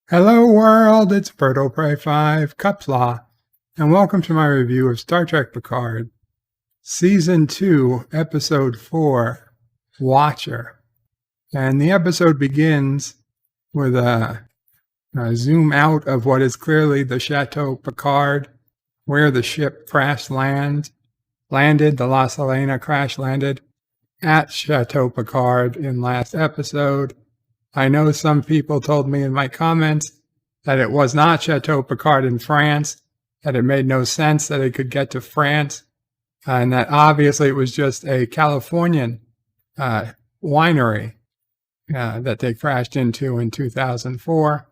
Hello world, it's Birdo Prey 5, Qapla, and welcome to my review of Star Trek Picard, Season 2, Episode 4, Watcher. And the episode begins with a zoom out of what is clearly the Chateau Picard, where the ship landed, the La Sirena crash landed at Chateau Picard in last episode. I know some people told me in my comments that it was not Chateau Picard in France, that it made no sense that it could get to France, and that obviously it was just a Californian winery that they crashed into in 2004.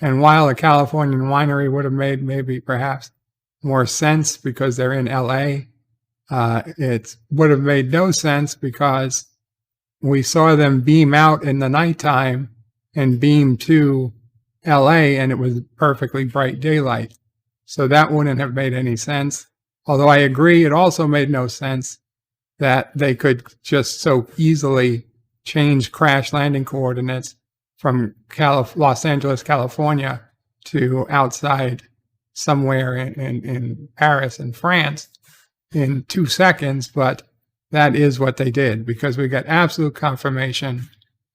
And while a Californian winery would have made maybe perhaps more sense because they're in LA, it would have made no sense because we saw them beam out in the nighttime and beam to LA, and it was perfectly bright daylight. So that wouldn't have made any sense. Although I agree, it also made no sense that they could just so easily change crash landing coordinates from Los Angeles, California to outside somewhere in Paris and France in 2 seconds, but that is what they did, because we got absolute confirmation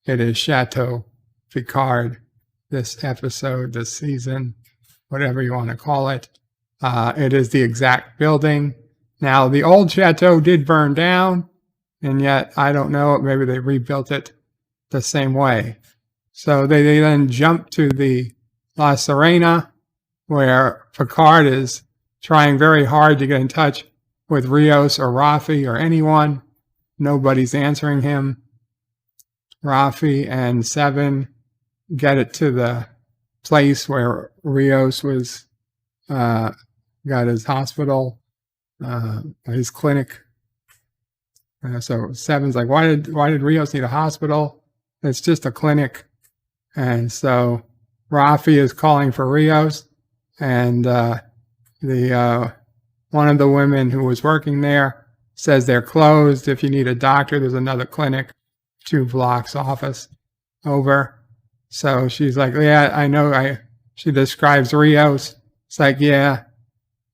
it is Chateau Picard, this episode, this season, whatever you want to call it. It is the exact building. Now, the old chateau did burn down, and yet, I don't know, maybe they rebuilt it the same way. So they then jump to the La Sirena, where Picard is trying very hard to get in touch with Rios or Raffi or anyone. Nobody's answering him. Raffi and Seven get it to the place where Rios was, got his hospital, his clinic. So Seven's like, why did Rios need a hospital? It's just a clinic. And so Raffi is calling for Rios, and one of the women who was working there says they're closed. If you need a doctor, there's another clinic 2 blocks office over. So she's like, yeah, I know. She describes Rios. It's like, yeah,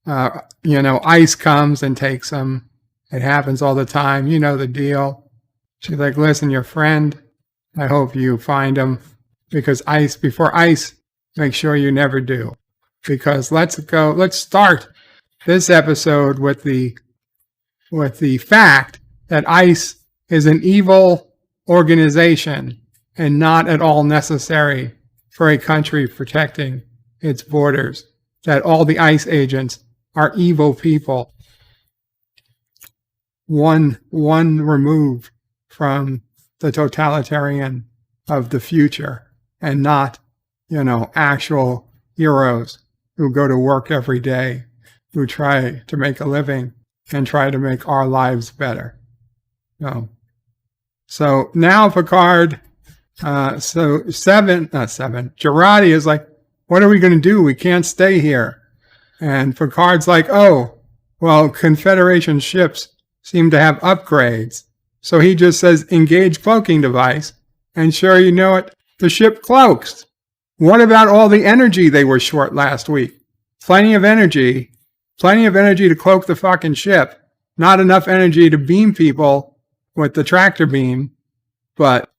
ICE comes and takes him. It happens all the time. You know the deal. She's like, listen, your friend, I hope you find him, because before ICE, make sure you never do. Because let's start this episode with the fact that ICE is an evil organization and not at all necessary for a country protecting its borders. That all the ICE agents are evil people, one remove from the totalitarian of the future, and not, actual heroes who go to work every day, who try to make a living and try to make our lives better. So now Picard, Jurati is like, what are we going to do? We can't stay here. And Picard's like, oh, well, Confederation ships seem to have upgrades. So he just says, engage cloaking device. And sure, you know it, the ship cloaks. What about all the energy they were short last week? Plenty of energy to cloak the fucking ship. Not enough energy to beam people with the tractor beam, but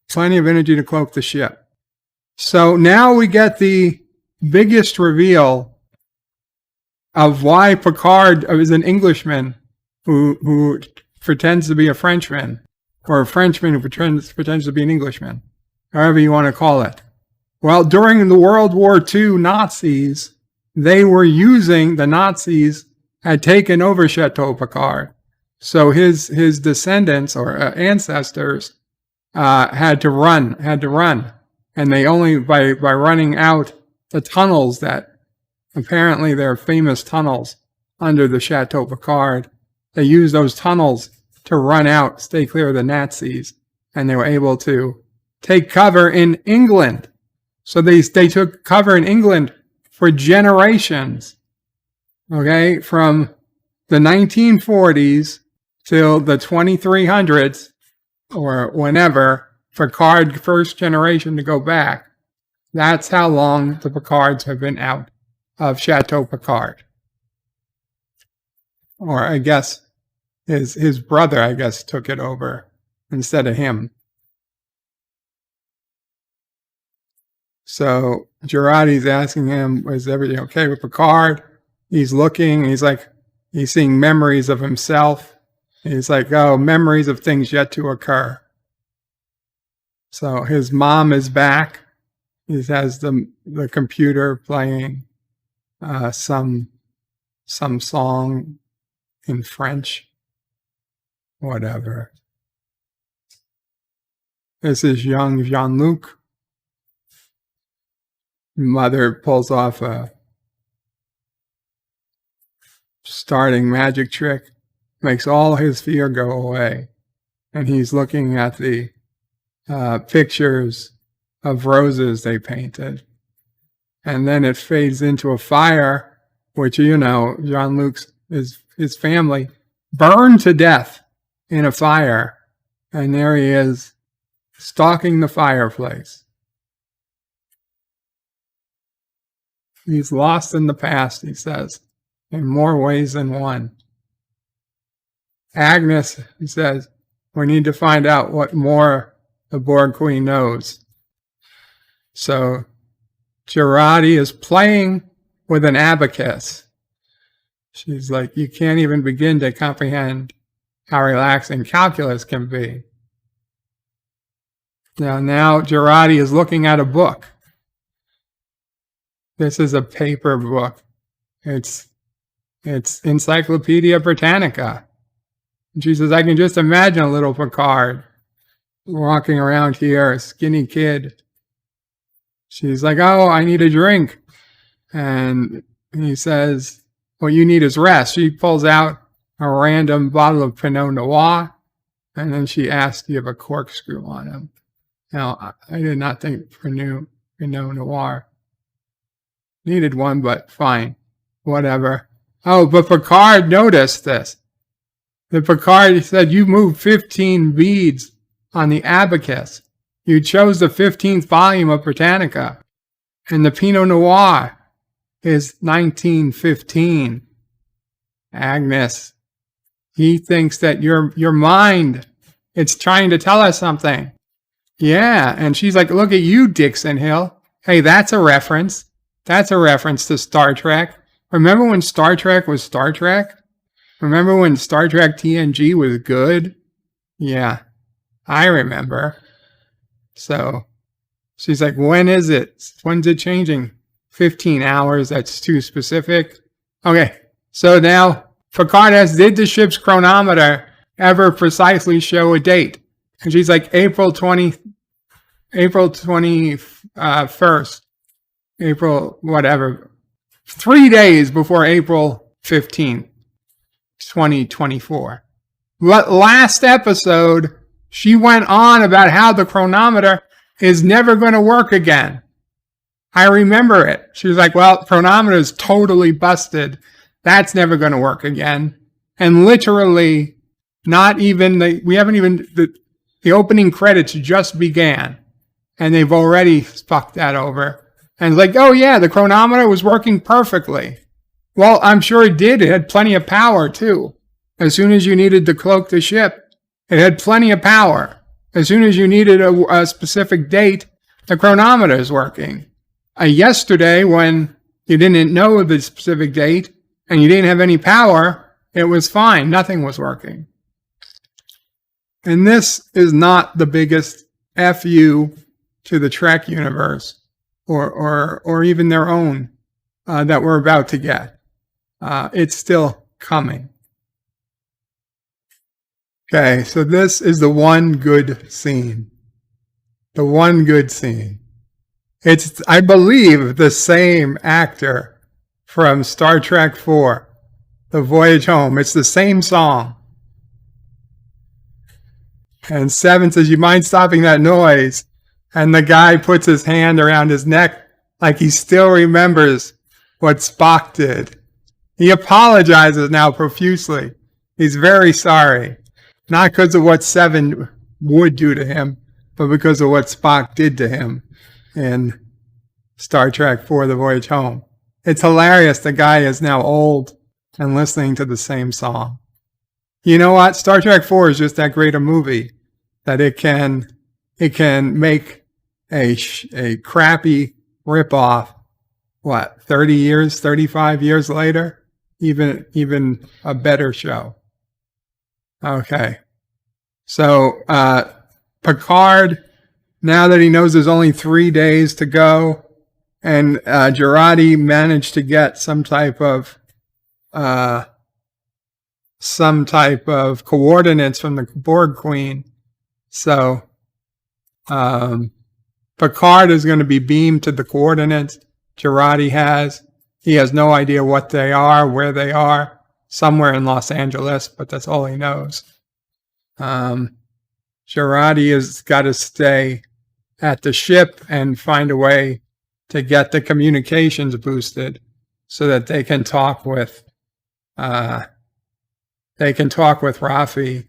plenty of energy to cloak the ship. So now we get the biggest reveal of why Picard is an Englishman who pretends to be a Frenchman, or a Frenchman who pretends to be an Englishman, however you want to call it. Well, during the World War II Nazis, the Nazis had taken over Chateau Picard. So his descendants or ancestors had to run. And they only, by running out the tunnels that apparently they're famous tunnels under the Chateau Picard, they used those tunnels to run out, stay clear of the Nazis. And they were able to take cover in England. So they took cover in England for generations. Okay, from the 1940s till the 2300s, or whenever Picard first generation to go back, That's how long the Picards have been out of Chateau Picard. Or I guess his brother, I guess, took it over instead of him. So Jurati's asking him, is everything okay with Picard? He's looking, he's seeing memories of himself. He's like, oh, memories of things yet to occur. So his mom is back. He has the computer playing some song in French, whatever. This is young Jean-luc. Mother pulls off a starting magic trick, makes all his fear go away, and he's looking at the pictures of roses they painted. And then it fades into a fire, which, Jean-luc's, his family burned to death in a fire. And there he is, stalking the fireplace. He's lost in the past, he says, in more ways than one. Agnes, he says, we need to find out what more the Borg Queen knows. So Jurati is playing with an abacus. She's like, you can't even begin to comprehend how relaxing calculus can be. Now Jurati is looking at a book. This is a paper book. It's Encyclopedia Britannica. And she says, I can just imagine a little Picard walking around here, a skinny kid. She's like, oh, I need a drink. And he says, what you need is rest. She pulls out a random bottle of Pinot Noir, and then she asks, do you have a corkscrew on him? Now, I did not think Pinot Noir needed one, but fine, whatever. Oh, but Picard noticed this. The Picard said, you moved 15 beads on the abacus. You chose the 15th volume of Britannica. And the Pinot Noir is 1915. Agnes, he thinks that your mind, it's trying to tell us something. Yeah, and she's like, look at you, Dixon Hill. Hey, that's a reference. That's a reference to Star Trek. Remember when Star Trek was Star Trek? Remember when Star Trek TNG was good? Yeah, I remember. So she's like, when is it? When's it changing? 15 hours, that's too specific. Okay, so now Picard asks, did the ship's chronometer ever precisely show a date? And she's like, April 21st. April, whatever, 3 days before April 15th, 2024. But last episode, she went on about how the chronometer is never going to work again. I remember it. She was like, well, chronometer is totally busted. That's never going to work again. And literally, the opening credits just began. And they've already fucked that over. And it's like, oh yeah, the chronometer was working perfectly. Well, I'm sure it did. It had plenty of power too. As soon as you needed to cloak the ship, it had plenty of power. As soon as you needed a specific date, the chronometer is working. Yesterday, when you didn't know the specific date and you didn't have any power, it was fine. Nothing was working. And this is not the biggest FU to the Trek universe. Or even their own that we're about to get. It's still coming. Okay, so this is the one good scene. The one good scene. It's, I believe, the same actor from Star Trek 4, The Voyage Home. It's the same song. And Seven says, you mind stopping that noise? And the guy puts his hand around his neck like he still remembers what Spock did. He apologizes now profusely. He's very sorry. Not because of what Seven would do to him, but because of what Spock did to him in Star Trek IV: The Voyage Home. It's hilarious. The guy is now old and listening to the same song. You know what? Star Trek IV is just that great a movie that it can make a crappy ripoff, 30 years, 35 years later? Even a better show. Okay. So, Picard, now that he knows there's only 3 days to go, and Jurati managed to get some type of coordinates from the Borg Queen. So, Picard is going to be beamed to the coordinates Jurati has. He has no idea what they are, where they are, somewhere in Los Angeles, but that's all he knows. Jurati has got to stay at the ship and find a way to get the communications boosted so that they can talk with Raffi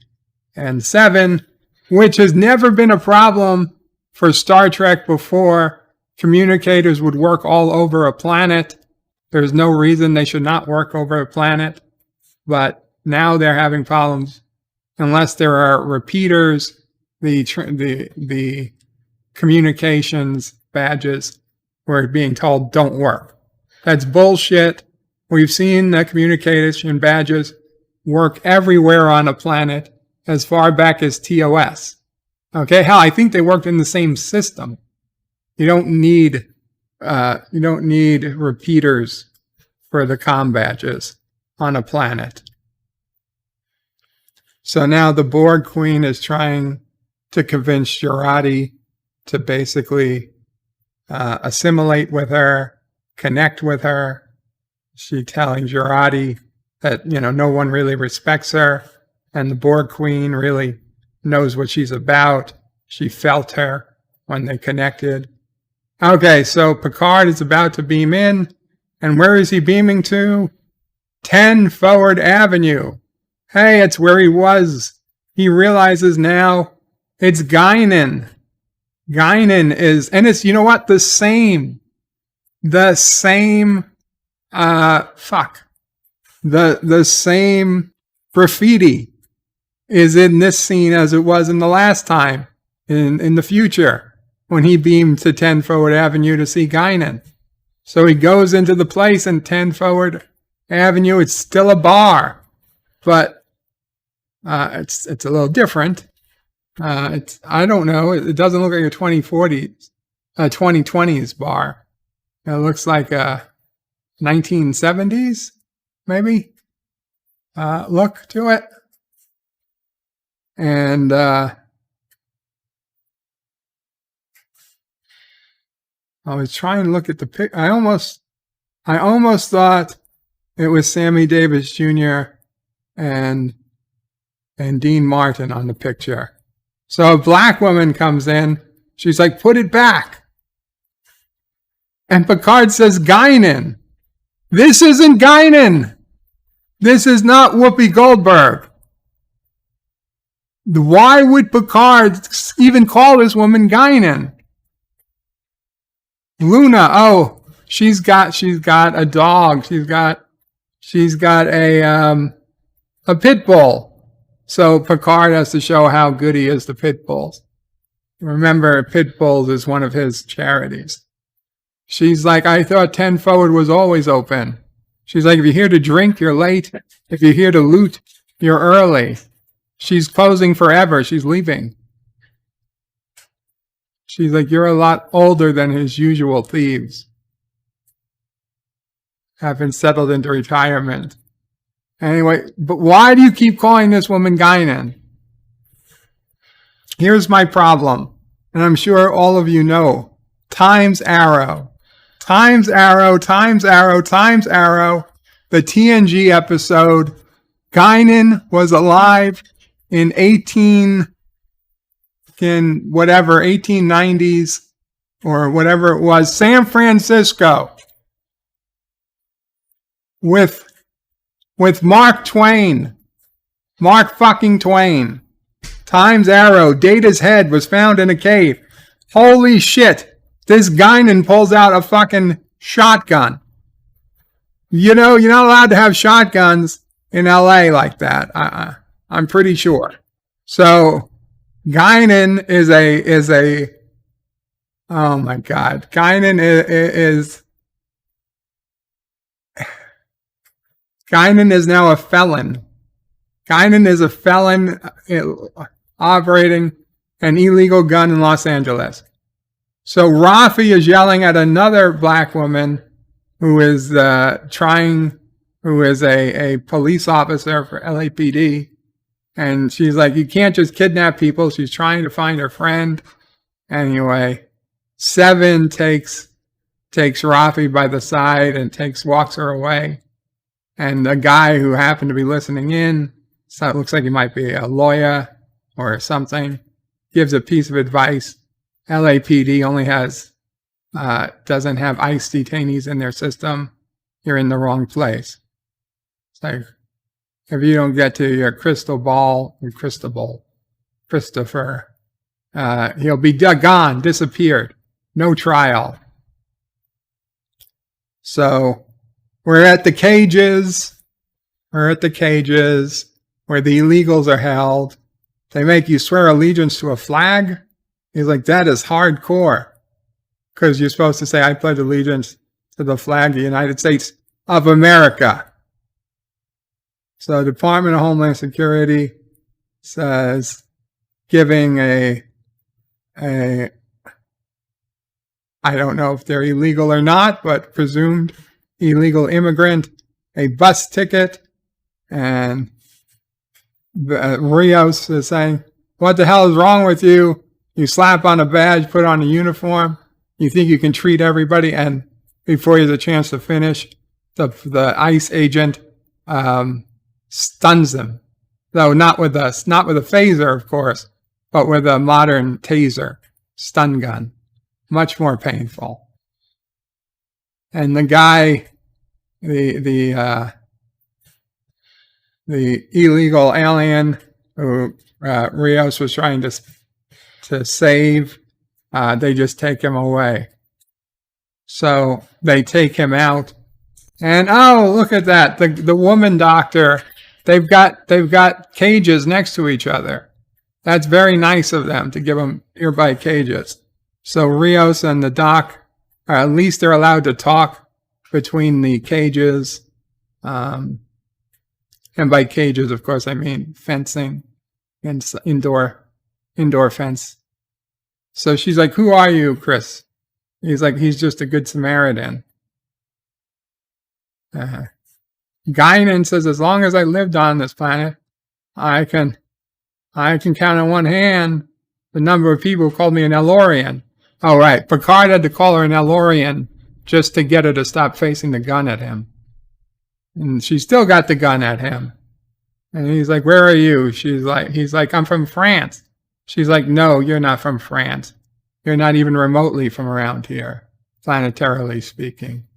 and Seven, which has never been a problem for Star Trek before. Communicators would work all over a planet. There's no reason they should not work over a planet. But now they're having problems unless there are repeaters. The communications badges were being told don't work. That's bullshit. We've seen the communication badges work everywhere on a planet as far back as TOS. Okay, hell, I think they worked in the same system. You don't need repeaters for the comm badges on a planet. So now the Borg Queen is trying to convince Jurati to basically assimilate with her, connect with her. She's telling Jurati that, no one really respects her, and the Borg Queen really knows what she's about. She felt her when they connected. Okay, so Picard is about to beam in, and where is he beaming to? 10 Forward Avenue. Hey, it's where he was. He realizes now it's Guinan. Guinan is, and it's, the same graffiti is in this scene as it was in the last time, in the future, when he beamed to 10 Forward Avenue to see Guinan. So he goes into the place in 10 Forward Avenue. It's still a bar, but it's a little different. I don't know. It doesn't look like a 2020s bar. It looks like a 1970s, maybe. Look to it. And I was trying to look at the pic. I almost thought it was Sammy Davis Jr. and Dean Martin on the picture. So a black woman comes in. She's like, put it back. And Picard says, Guinan. This isn't Guinan. This is not Whoopi Goldberg. Why would Picard even call this woman Guinan? Luna, oh, she's got a dog. She's got a pit bull. So Picard has to show how good he is to pit bulls. Remember, pit bulls is one of his charities. She's like, I thought 10 Forward was always open. She's like, if you're here to drink, you're late. If you're here to loot, you're early. She's closing forever. She's leaving. She's like, you're a lot older than his usual thieves. Have been settled into retirement. Anyway, but why do you keep calling this woman Guinan? Here's my problem, and I'm sure all of you know. Times arrow. Times arrow, times arrow, times arrow. The TNG episode, Guinan was alive in 1890s or whatever it was, San Francisco with Mark Twain. Mark fucking Twain. Times arrow. Data's head was found in a cave. Holy shit. this Guinan pulls out a fucking shotgun. You know, you're not allowed to have shotguns in LA like that. I'm pretty sure. So Guinan is a oh my God. Guinan is now a felon. Guinan is a felon operating an illegal gun in Los Angeles. So Raffi is yelling at another black woman who is a police officer for LAPD. And she's like, you can't just kidnap people. She's trying to find her friend. Anyway, Seven takes Raffi by the side and walks her away. And the guy who happened to be listening in, so it looks like he might be a lawyer or something, gives a piece of advice. LAPD only doesn't have ICE detainees in their system. You're in the wrong place. It's like, if you don't get to your Cristobal, Christopher, he'll be gone, disappeared, no trial. So we're at the cages where the illegals are held. They make you swear allegiance to a flag. He's like, that is hardcore. Because you're supposed to say, I pledge allegiance to the flag of the United States of America. So Department of Homeland Security says, giving I don't know if they're illegal or not, but presumed illegal immigrant, a bus ticket. And Rios is saying, what the hell is wrong with you? You slap on a badge, put on a uniform. You think you can treat everybody, and before he has a chance to finish, the ICE agent stuns him. Though not with a phaser, of course, but with a modern taser, stun gun. Much more painful. And the guy, the illegal alien who Rios was trying to save, they just take him away. So they take him out, and oh, look at that! The woman doctor. They've got cages next to each other. That's very nice of them to give them nearby cages. So Rios and the doc, at least they're allowed to talk between the cages. And by cages, of course, I mean fencing and indoor fence. So she's like, who are you, Chris? He's like, he's just a good Samaritan. Guinan says, as long as I lived on this planet, I can count on one hand the number of people who called me an Elnorian. Oh, right. Picard had to call her an Elnorian just to get her to stop facing the gun at him. And she still got the gun at him. And he's like, where are you? He's like, I'm from France. She's like, no, you're not from France. You're not even remotely from around here, planetarily speaking.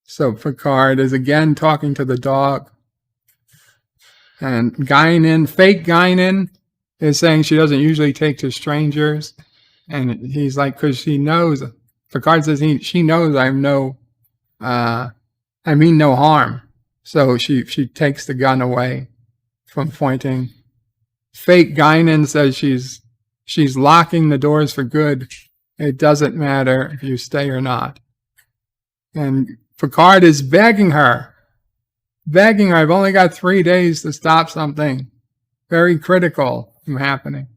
So Picard is again talking to the dog. And Guinan, fake Guinan, is saying she doesn't usually take to strangers. And he's like, because she knows, Picard says she knows I mean no harm. So she takes the gun away from pointing. Fake Guinan says she's locking the doors for good. It doesn't matter if you stay or not. And Picard is begging her, I've only got 3 days to stop something very critical from happening.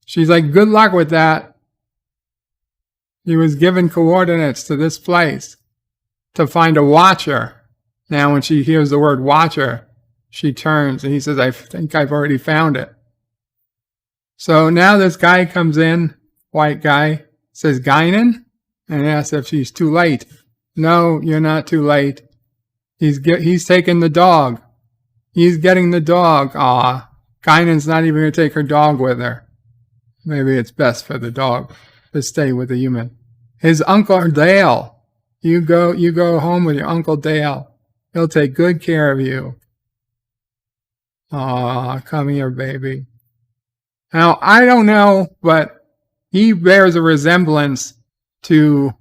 She's like, good luck with that. He was given coordinates to this place to find a watcher. Now when she hears the word watcher, she turns and he says, I think I've already found it. So now this guy comes in, white guy, says, Guinan? And asks if she's too late. No, you're not too late. He's taking the dog. He's getting the dog. Aw, Guinan's not even going to take her dog with her. Maybe it's best for the dog to stay with the human. His Uncle Dale. You go home with your Uncle Dale. He'll take good care of you. Aw, come here, baby. Now, I don't know, but he bears a resemblance to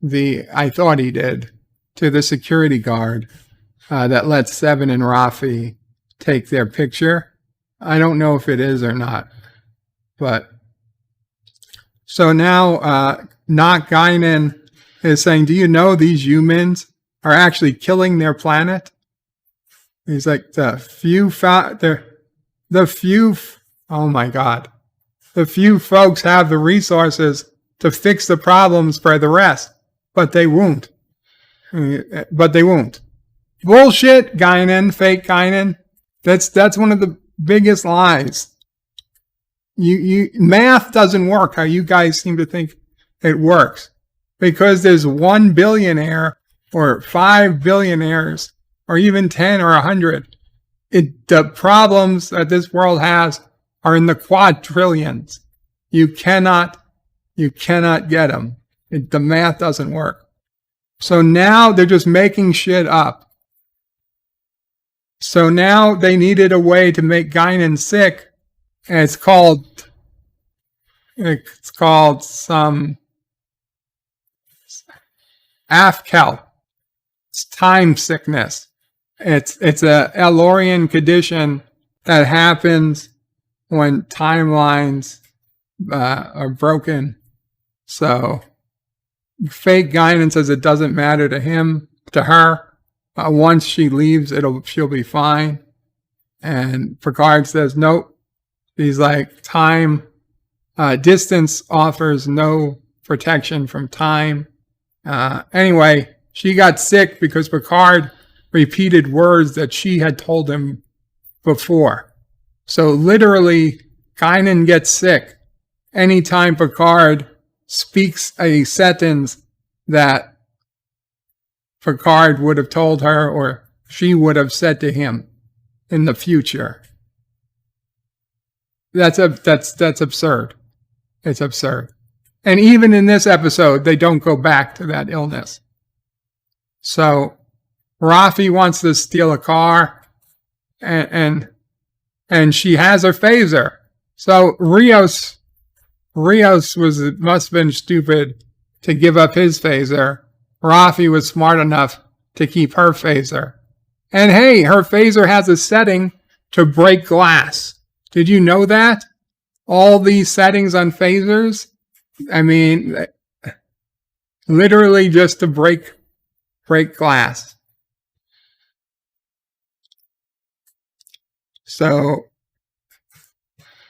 I thought he did, to the security guard that let Seven and Raffi take their picture. I don't know if it is or not. But so now Not Guinan is saying, do you know these humans are actually killing their planet? He's like, the few folks have the resources to fix the problems for the rest, but they won't. Bullshit, Guinan, fake Guinan. That's one of the biggest lies. Math doesn't work how you guys seem to think it works. Because there's 1 billionaire or 5 billionaires or even 10 or 100. The problems that this world has are in the quadrillions. You cannot get them. The math doesn't work. So now they're just making shit up. So now they needed a way to make Guinan sick, and it's called some Afkel. It's time sickness. It's a Elnorian condition that happens when timelines are broken. So fake Guinan says it doesn't matter to her. Once she leaves, she'll be fine. And Picard says, nope. He's like, distance offers no protection from time. Anyway, she got sick because Picard repeated words that she had told him before. So literally, Guinan gets sick anytime Picard speaks a sentence that Picard would have told her or she would have said to him in the future. That's absurd. It's absurd. And even in this episode, they don't go back to that illness. So Raffi wants to steal a car, and she has her phaser. So Rios must have been stupid to give up his phaser. Raffi was smart enough to keep her phaser. And hey, her phaser has a setting to break glass. Did you know that? All these settings on phasers, I mean, literally just to break glass. So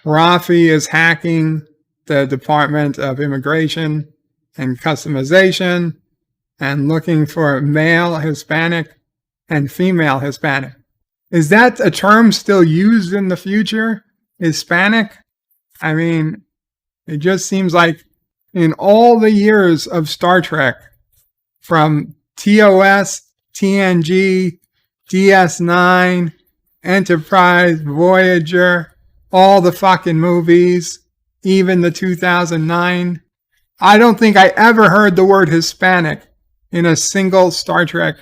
Raffi is hacking the Department of Immigration and Customization and looking for male Hispanic and female Hispanic. Is that a term still used in the future? Hispanic? I mean, it just seems like in all the years of Star Trek, from TOS, TNG, DS9, Enterprise, Voyager, all the fucking movies, even the 2009, I don't think I ever heard the word Hispanic in a single Star Trek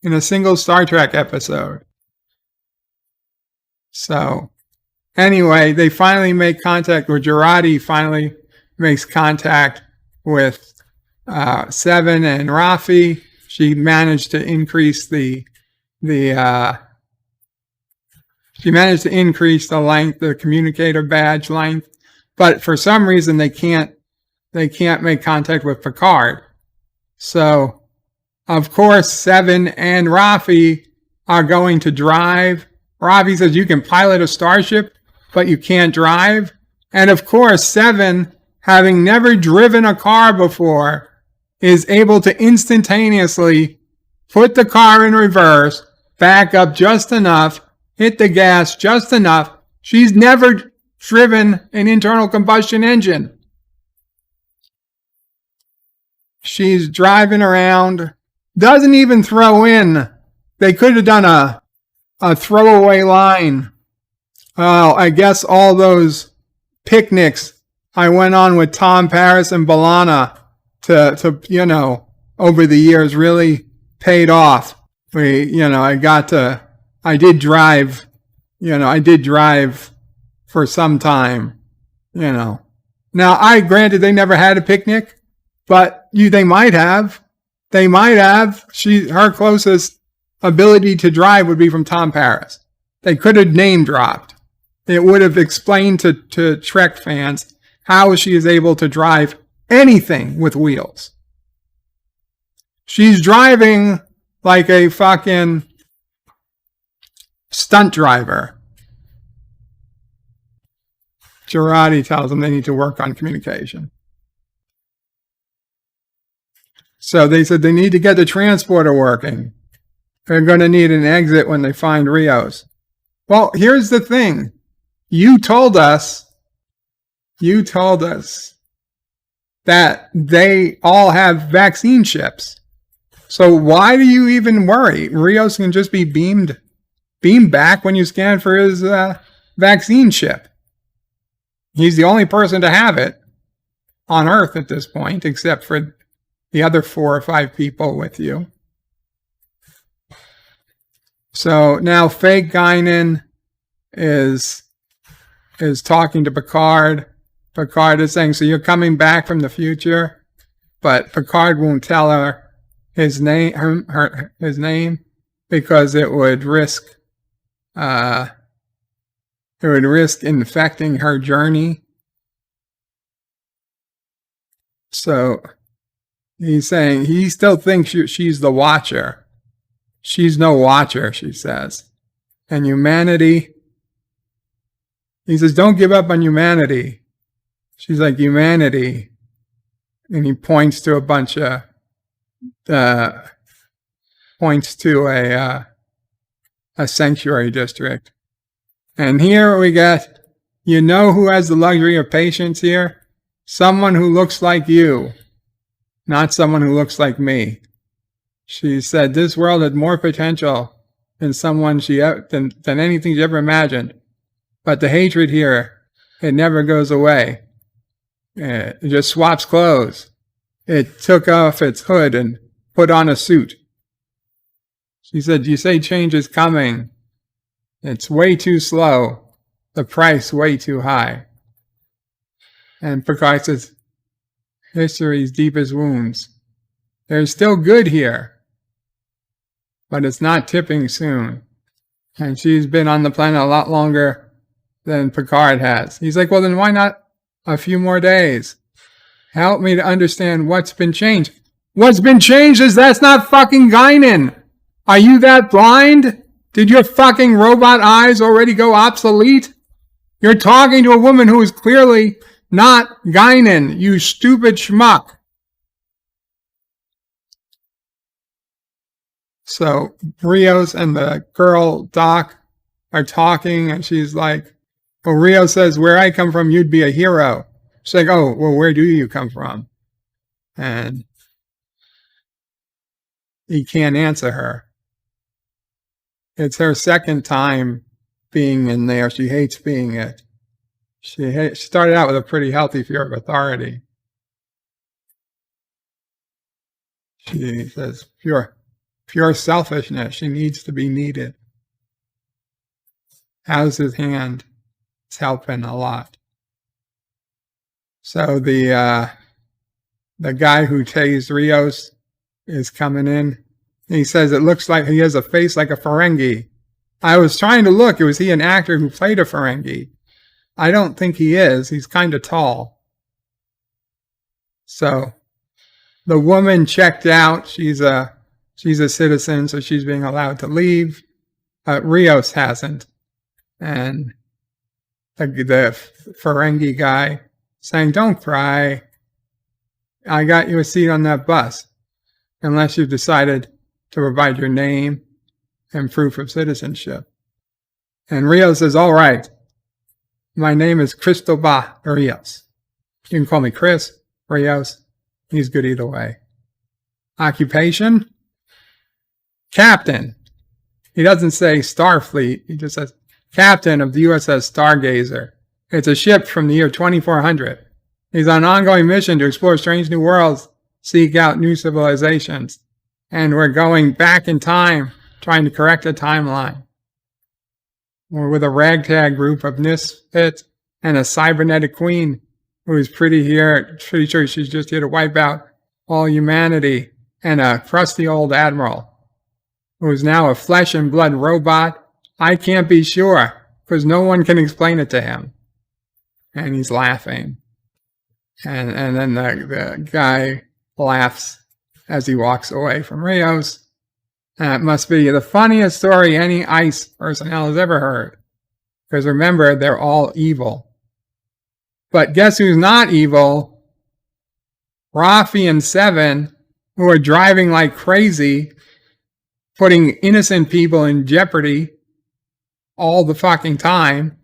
episode. So anyway, they finally make contact with Jurati, finally makes contact with Seven and Raffi. She managed to increase the length, the communicator badge length, but for some reason they can't make contact with Picard. So of course Seven and Raffi are going to drive. Raffi says you can pilot a starship, but you can't drive. And of course, Seven, having never driven a car before, is able to instantaneously put the car in reverse, back up just enough, hit the gas just enough. She's never driven an internal combustion engine. She's driving around, doesn't even throw in. They could have done a throwaway line. Oh, I guess all those picnics I went on with Tom Paris and B'Elanna to over the years really paid off. I did drive for some time, you know. Now, granted they never had a picnic, but they might have. They might have. Her closest ability to drive would be from Tom Paris. They could have name dropped. It would have explained to Trek fans how she is able to drive anything with wheels. She's driving like a fucking stunt driver. Jurati tells them they need to work on communication. So they said they need to get the transporter working. They're going to need an exit when they find Rios. Well, here's the thing. You told us that they all have vaccine ships. So why do you even worry? Rios can just be beamed back when you scan for his vaccine ship. He's the only person to have it on Earth at this point, except for the other 4 or 5 people with you. So now fake Guinan is talking to Picard. Picard is saying, so you're coming back from the future? But Picard won't tell her his name, his name, because it would risk infecting her journey. So he's saying he still thinks she's the Watcher. She's no Watcher, she says. And humanity, he says, don't give up on humanity. She's like, humanity. And he points to a bunch of, points to a sanctuary district. And here we get, you know who has the luxury of patience here? Someone who looks like you, not someone who looks like me. She said this world had more potential in someone than anything she ever imagined. But the hatred here, it never goes away. It just swaps clothes. It took off its hood and put on a suit. She said, you say change is coming. It's way too slow. The price way too high. And Picard says, history's deepest wounds. There's still good here, but it's not tipping soon. And she's been on the planet a lot longer than Picard has. He's like, well, then why not a few more days? Help me to understand what's been changed. What's been changed is that's not fucking Guinan. Are you that blind? Did your fucking robot eyes already go obsolete? You're talking to a woman who is clearly not Guinan, you stupid schmuck. So Rios and the girl Doc are talking, and she's like, well, Rios says, where I come from, you'd be a hero. She's like, oh, well, where do you come from? And he can't answer her. It's her second time being in there. She hates being it. She started out with a pretty healthy fear of authority. She says, pure selfishness. She needs to be needed. How's his hand? It's helping a lot. So the guy who tased Rios is coming in. He says it looks like he has a face like a Ferengi. I was trying to look. Was he an actor who played a Ferengi? I don't think he is. He's kind of tall. So the woman checked out. She's a citizen, so she's being allowed to leave. Rios hasn't. And the Ferengi guy saying, don't cry. I got you a seat on that bus. Unless you've decided to provide your name and proof of citizenship. And Rios says, all right. My name is Cristobal Rios. You can call me Chris, Rios. He's good either way. Occupation? Captain. He doesn't say Starfleet. He just says captain of the USS Stargazer. It's a ship from the year 2400. He's on an ongoing mission to explore strange new worlds, seek out new civilizations. And we're going back in time, trying to correct a timeline. We're with a ragtag group of misfits and a cybernetic queen who's pretty sure she's just here to wipe out all humanity, and a crusty old admiral who is now a flesh and blood robot. I can't be sure, because no one can explain it to him. And he's laughing. And then the guy laughs as he walks away from Rios. And it must be the funniest story any ICE personnel has ever heard. Because remember, they're all evil. But guess who's not evil? Raffi and Seven, who are driving like crazy, putting innocent people in jeopardy all the fucking time.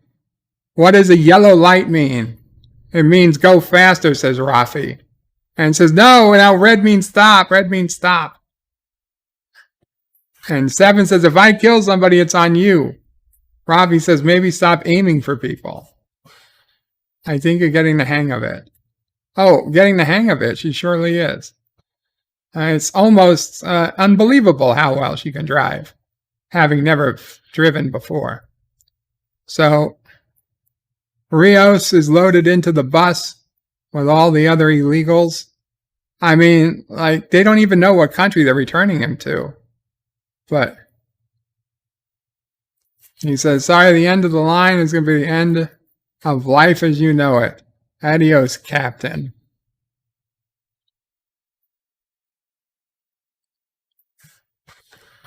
What does a yellow light mean? It means go faster, says Raffi. And says, no, now red means stop. Red means stop. And Seven says, if I kill somebody, it's on you. Raffi says, maybe stop aiming for people. I think you're getting the hang of it. Oh, getting the hang of it. She surely is. It's almost unbelievable how well she can drive, having never driven before. So Rios is loaded into the bus with all the other illegals. I mean, like, they don't even know what country they're returning him to. But he says, sorry, the end of the line is going to be the end of life as you know it. Adios, Captain.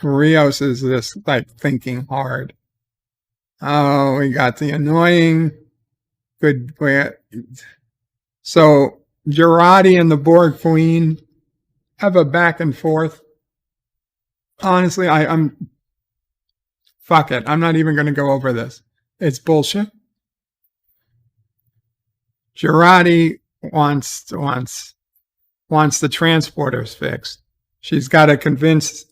Rios is just like thinking hard. Oh, we got the annoying good. So Jurati and the Borg Queen have a back and forth. Honestly, I'm fuck it. I'm not even going to go over this. It's bullshit. Jurati wants the transporters fixed. She's got to convince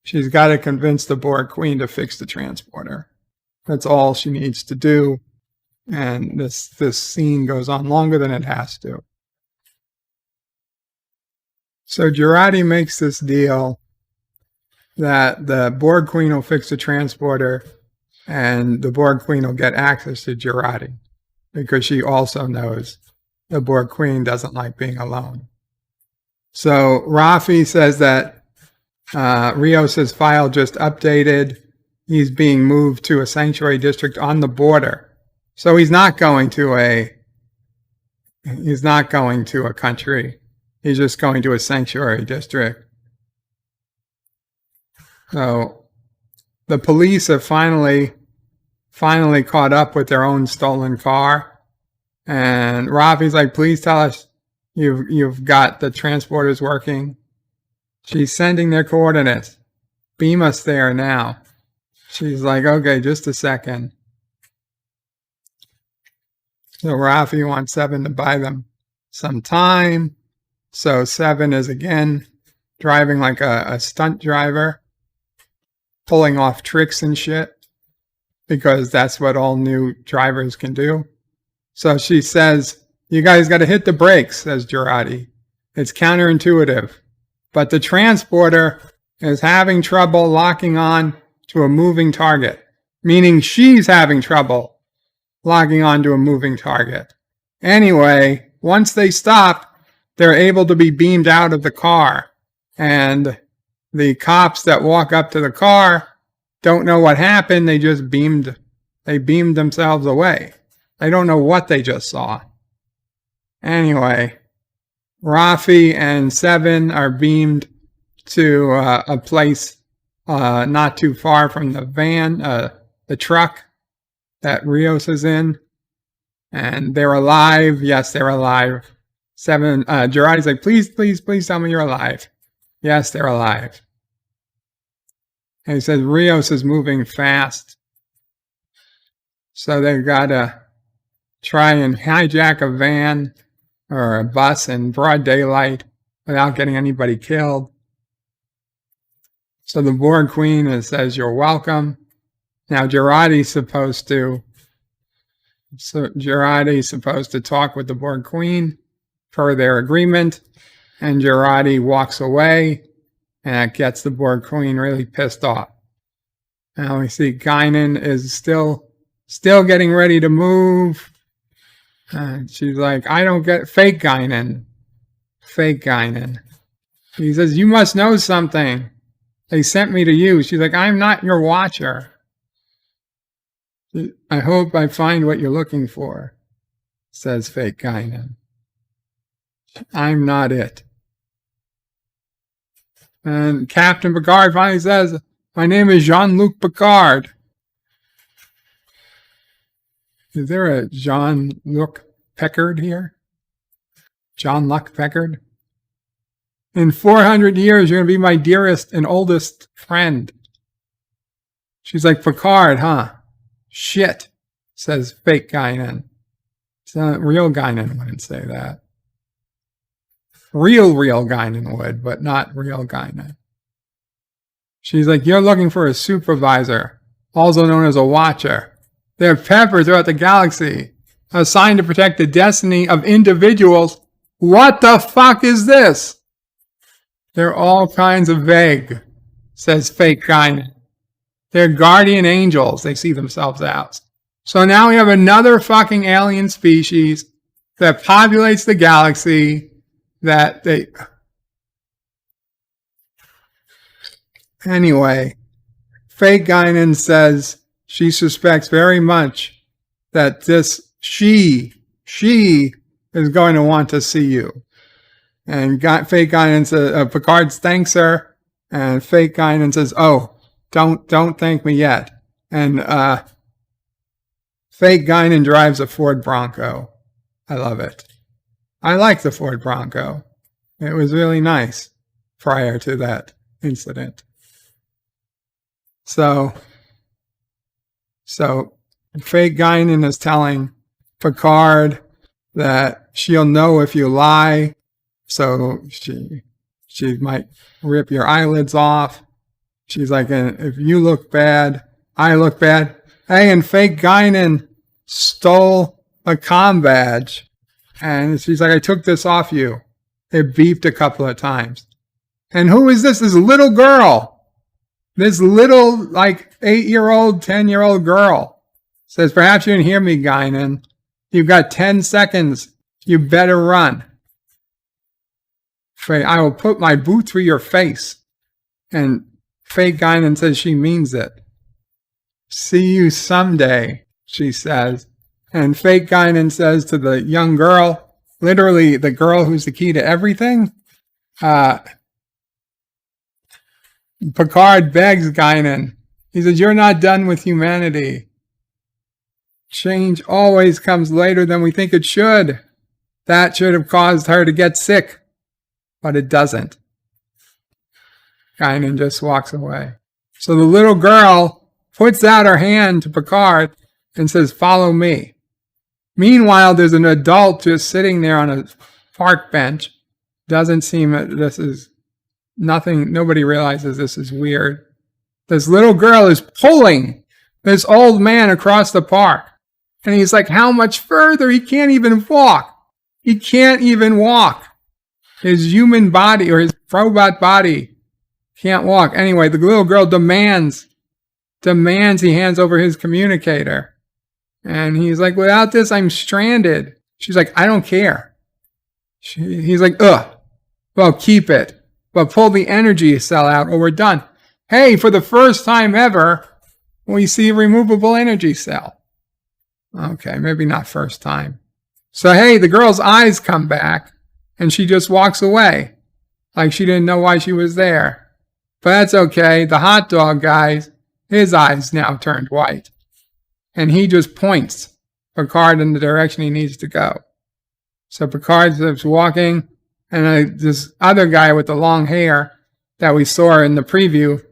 the Borg Queen to fix the transporter. That's all she needs to do. And this scene goes on longer than it has to. So Jurati makes this deal that the Borg Queen will fix the transporter and the Borg Queen will get access to Jurati, because she also knows the Borg Queen doesn't like being alone. So Raffi says that Rios' file just updated. He's being moved to a sanctuary district on the border. So he's not going to a country. He's just going to a sanctuary district. So the police have finally caught up with their own stolen car. And Raffi's like, please tell us you've got the transporters working. She's sending their coordinates. Beam us there now. She's like, okay, just a second. So Raffi wants Seven to buy them some time. So Seven is again driving like a stunt driver, pulling off tricks and shit, because that's what all new drivers can do. So she says, you guys got to hit the brakes, says Jurati. It's counterintuitive. But the transporter is having trouble locking on to a moving target, meaning she's having trouble locking on to a moving target. Anyway, once they stop, they're able to be beamed out of the car. And the cops that walk up to the car don't know what happened. They beamed themselves away. They don't know what they just saw. Anyway, Raffi and Seven are beamed to a place not too far from the van, the truck that Rios is in. And they're alive. Yes, they're alive. Jurati's like, please tell me you're alive. Yes, they're alive. And he says Rios is moving fast. So they've got to try and hijack a van or a bus in broad daylight without getting anybody killed. So the Borg Queen says, you're welcome. Now Jurati's supposed to talk with the Borg Queen per their agreement, and Jurati walks away, and it gets the Borg Queen really pissed off. Now we see Guinan is still still getting ready to move. And she's like, I don't get fake Guinan. Fake Guinan. He says, you must know something. They sent me to you. She's like, I'm not your watcher. I hope I find what you're looking for, says fake Guinan. I'm not it. And Captain Picard finally says, my name is Jean-luc Picard. Is there a Jean-luc Picard here? Jean-luc Picard? In 400 years, you're going to be my dearest and oldest friend. She's like, Picard, huh? Shit, says fake Guinan. So real Guinan wouldn't say that. Real Guinan would, but not real Guinan. She's like, you're looking for a supervisor, also known as a watcher. They're peppered throughout the galaxy, assigned to protect the destiny of individuals. What the fuck is this? They're all kinds of vague, says fake Guinan. They're guardian angels, they see themselves as. So now we have another fucking alien species that populates the galaxy that they... Anyway, fake Guinan says she suspects very much that this she is going to want to see you. And fake Guinan says, Picard thanks her, and fake Guinan says, oh, don't thank me yet. And fake Guinan drives a Ford Bronco. I love it. I like the Ford Bronco. It was really nice prior to that incident. So fake Guinan is telling Picard that she'll know if you lie, so she might rip your eyelids off. She's like, if you look bad, I look bad. Hey, and fake Guinan stole a comm badge, and she's like, I took this off you. It beeped a couple of times. And who is this? This little girl. This little, 8-year-old, 10-year-old girl says, perhaps you didn't hear me, Guinan. You've got 10 seconds. You better run. I will put my boot through your face. And fake Guinan says she means it. See you someday, she says. And fake Guinan says to the young girl, literally the girl who's the key to everything, Picard begs Guinan. He says, you're not done with humanity. Change always comes later than we think it should. That should have caused her to get sick, but it doesn't. Guinan just walks away. So the little girl puts out her hand to Picard and says, follow me. Meanwhile, there's an adult just sitting there on a park bench. Doesn't seem this is nothing. Nobody realizes this is weird. This little girl is pulling this old man across the park. And he's like, how much further? He can't even walk. He can't even walk. His human body or his robot body can't walk. Anyway, the little girl demands he hands over his communicator. And he's like, without this, I'm stranded. She's like, I don't care. He's like, ugh. Well, keep it. But pull the energy cell out or we're done. Hey, for the first time ever, we see a removable energy cell. Okay, maybe not first time. So, hey, the girl's eyes come back and she just walks away. Like she didn't know why she was there. But that's okay. The hot dog guy, his eyes now turned white. And he just points Picard in the direction he needs to go. So Picard keeps walking, and this other guy with the long hair that we saw in the preview,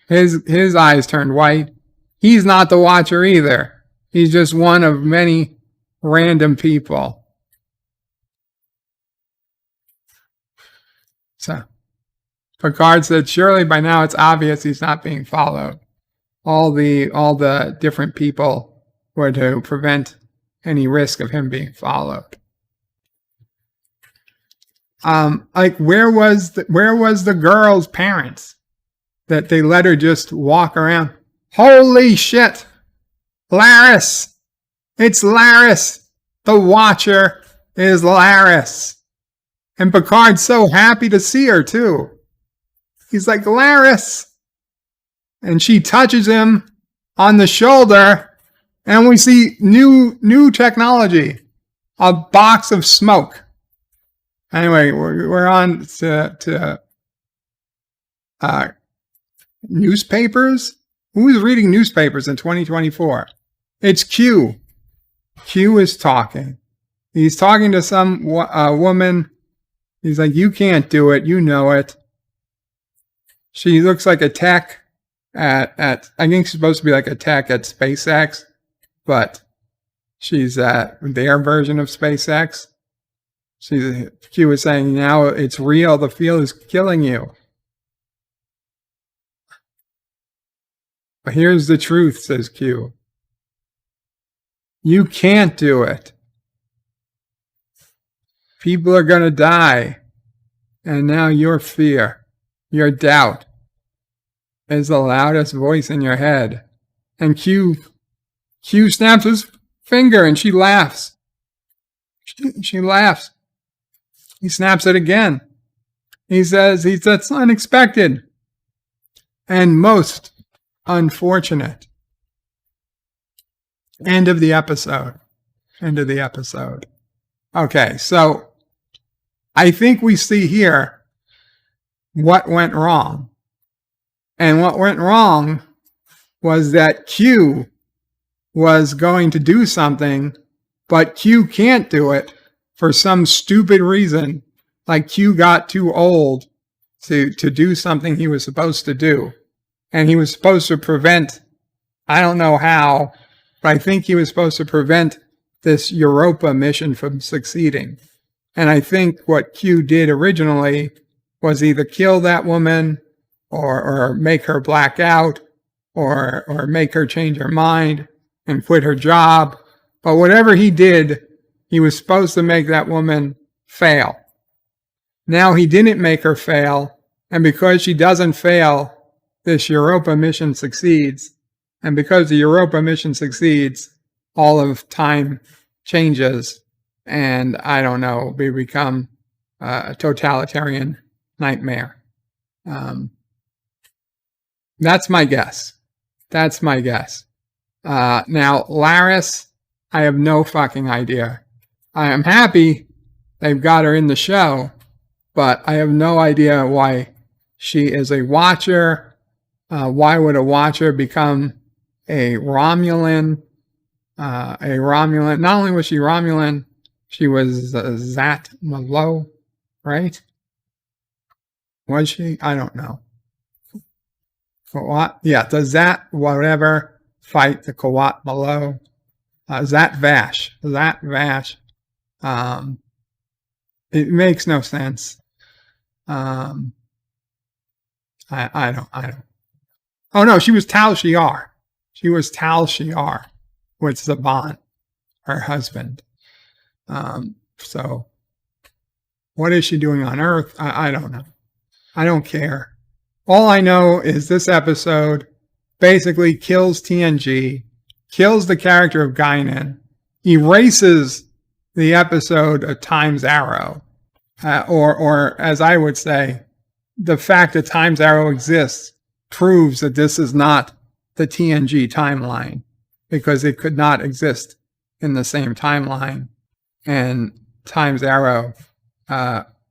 his eyes turned white. He's not the Watcher either. He's just one of many random people. So Picard said, surely by now it's obvious he's not being followed. All the different people were to prevent any risk of him being followed. Where was the girl's parents that they let her just walk around? Holy shit! Laris! It's Laris! The Watcher is Laris! And Picard's so happy to see her, too. He's like, Laris! And she touches him on the shoulder, and we see new technology. A box of smoke. Anyway, we're on to newspapers? Who's reading newspapers in 2024? It's Q. Q is talking. He's talking to some woman. He's like, you can't do it. You know it. She looks like a tech at I think she's supposed to be like a tech at SpaceX, but she's at their version of SpaceX. Q was saying, now it's real. The field is killing you. But here's the truth, says Q. You can't do it. People are going to die. And now your fear, your doubt, is the loudest voice in your head. And Q snaps his finger and she laughs. She laughs. He snaps it again. He says, that's unexpected and most unfortunate. End of the episode. End of the episode. Okay, so I think we see here what went wrong. And what went wrong was that Q was going to do something, but Q can't do it for some stupid reason. Like Q got too old to do something he was supposed to do. And he was supposed to prevent, I don't know how, but I think he was supposed to prevent this Europa mission from succeeding. And I think what Q did originally was either kill that woman or make her black out or make her change her mind and quit her job. But whatever he did, he was supposed to make that woman fail. Now he didn't make her fail, and because she doesn't fail, this Europa mission succeeds. And because the Europa mission succeeds, all of time changes, and I don't know, we become a totalitarian nightmare. That's my guess. That's my guess. Now, Laris, I have no fucking idea. I am happy they've got her in the show, but I have no idea why she is a Watcher. Why would a Watcher become a Romulan? Not only was she Romulan, she was Zat Malo, right? Was she? I don't know. What? Yeah, the Zat whatever fight the Kawat Malo. Zat Vash. It makes no sense. I don't. Oh no, she was Tal Shiar. She was Tal Shiar with Saban, her husband. So what is she doing on Earth? I don't know. I don't care. All I know is this episode basically kills TNG, kills the character of Guinan, erases the episode of Time's Arrow, or as I would say, the fact that Time's Arrow exists proves that this is not the TNG timeline, because it could not exist in the same timeline, and Time's Arrow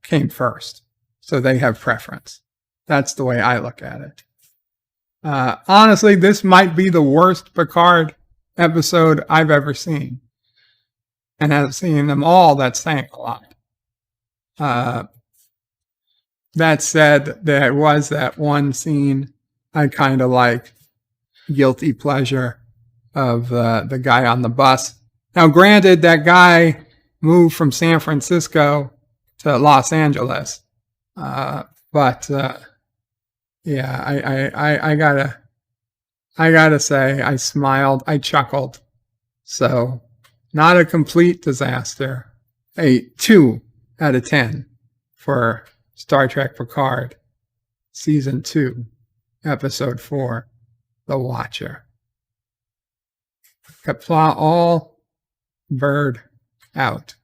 came first, so they have preference. That's the way I look at it. Honestly, this might be the worst Picard episode I've ever seen. And I've seen them all, that's saying a lot. That said, there was that one scene I kind of like, guilty pleasure of the guy on the bus. Now, granted, that guy moved from San Francisco to Los Angeles. But yeah, I gotta say, I smiled, I chuckled. So, not a complete disaster. A 2 out of 10 for Star Trek Picard, Season 2, Episode 4, The Watcher. Qapla all bird out.